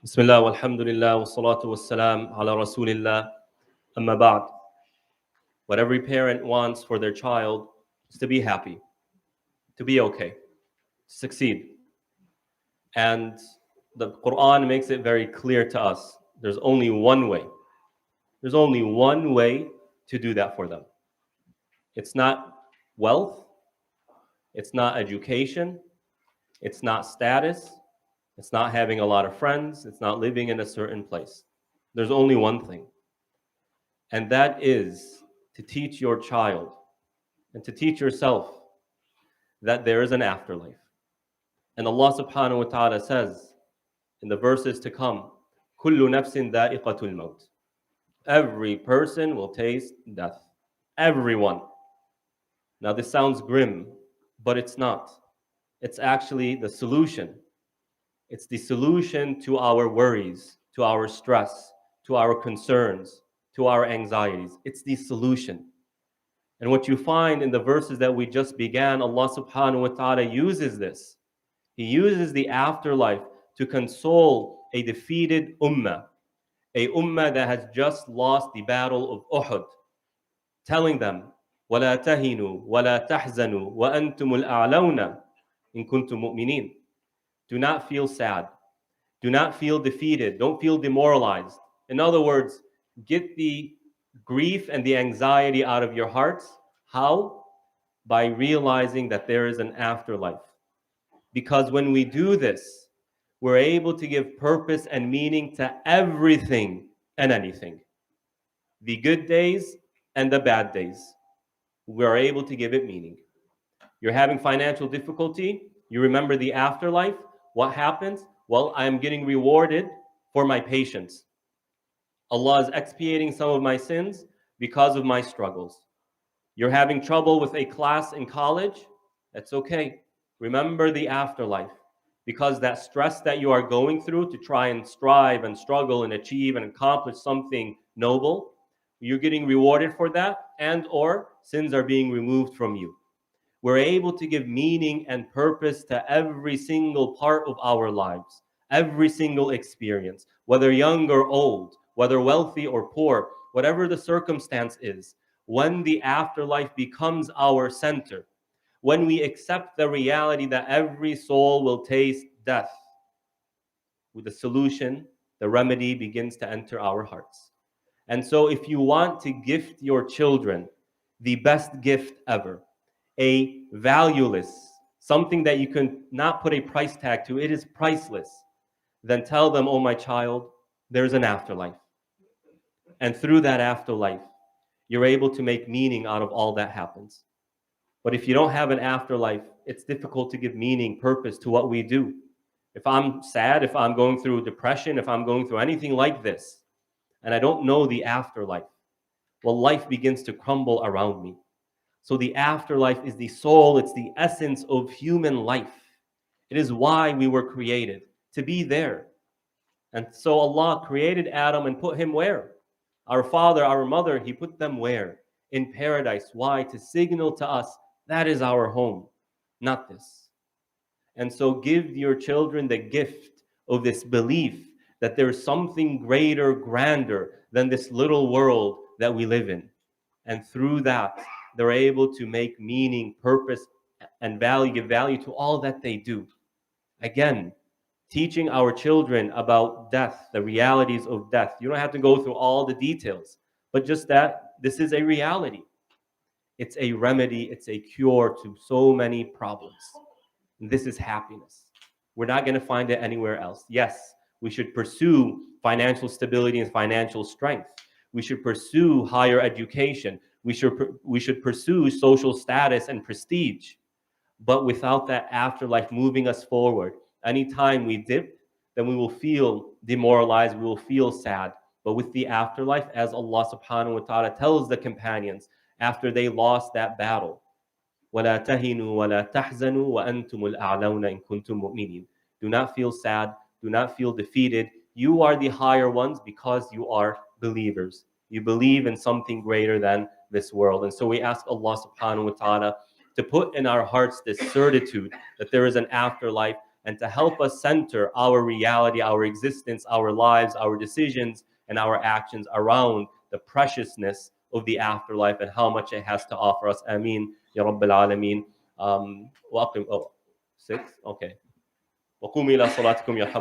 Bismillah walhamdulillah wa salatu wassalam ala rasulillah amma ba'd. What every parent wants for their child is to be happy, to be okay, to succeed. And the Quran makes it very clear to us there's only one way. There's only one way to do that for them. It's not wealth, it's not education, it's not status, it's not having a lot of friends, it's not living in a certain place. There's only one thing. And that is to teach your child and to teach yourself that there is an afterlife. And Allah subhanahu wa ta'ala says in the verses to come, Kullu nafsin da'iqatul maut. Every person will taste death. Everyone. Now this sounds grim, but it's not. It's actually the solution. It's the solution to our worries, to our stress, to our concerns, to our anxieties. It's the solution. And what you find in the verses that we just began, Allah subhanahu wa ta'ala uses this. He uses the afterlife to console a defeated ummah, a ummah that has just lost the battle of Uhud, telling them, وَلَا تَهِنُوا وَلَا تَحْزَنُوا وَأَنْتُمُ الْأَعْلَوْنَ إِن كُنتُم مُؤْمِنِينَ. Do not feel sad. Do not feel defeated. Don't feel demoralized. In other words, get the grief and the anxiety out of your hearts. How? By realizing that there is an afterlife. Because when we do this, we're able to give purpose and meaning to everything and anything. The good days and the bad days. We are able to give it meaning. You're having financial difficulty, you remember the afterlife. What happens? Well, I am getting rewarded for my patience. Allah is expiating some of my sins because of my struggles. You're having trouble with a class in college? That's okay. Remember the afterlife, because that stress that you are going through to try and strive and struggle and achieve and accomplish something noble, you're getting rewarded for that, and or sins are being removed from you. We're able to give meaning and purpose to every single part of our lives, every single experience, whether young or old, whether wealthy or poor, whatever the circumstance is. When the afterlife becomes our center, when we accept the reality that every soul will taste death, with the solution, the remedy begins to enter our hearts. And so if you want to gift your children the best gift ever, a valueless, something that you can not put a price tag to, it is priceless, then tell them, oh my child, there's an afterlife. And through that afterlife, you're able to make meaning out of all that happens. But if you don't have an afterlife, it's difficult to give meaning, purpose to what we do. If I'm sad, if I'm going through depression, if I'm going through anything like this, and I don't know the afterlife, well, life begins to crumble around me. So the afterlife is the soul, it's the essence of human life. It is why we were created, to be there. And so Allah created Adam and put him where? Our father, our mother, he put them where? In paradise. Why? To signal to us, that is our home, not this. And so give your children the gift of this belief that there is something greater, grander than this little world that we live in. And through that, they're able to make meaning, purpose, and value, give value to all that they do. Again, teaching our children about death, the realities of death. You don't have to go through all the details, but just that this is a reality. It's a remedy, it's a cure to so many problems. And this is happiness. We're not going to find it anywhere else. Yes, we should pursue financial stability and financial strength. We should pursue higher education. We should pursue social status and prestige. But without that afterlife moving us forward, anytime we dip, then we will feel demoralized, we will feel sad. But with the afterlife, as Allah subhanahu wa ta'ala tells the companions after they lost that battle, وَلَا تَهِنُوا وَلَا تَحْزَنُوا وَأَنْتُمُ الْأَعْلَوْنَ إِن كُنتُم مُؤْمِنِينَ. Do not feel sad, do not feel defeated. You are the higher ones because you are believers. You believe in something greater than this world. And so we ask Allah subhanahu wa ta'ala to put in our hearts this certitude that there is an afterlife, and to help us center our reality, our existence, our lives, our decisions, and our actions around the preciousness of the afterlife and how much it has to offer us. Ameen, Ya Rabbil Alameen. Welcome. Oh, 6? Okay. وقوموا إلى صلاتكم يرحمكم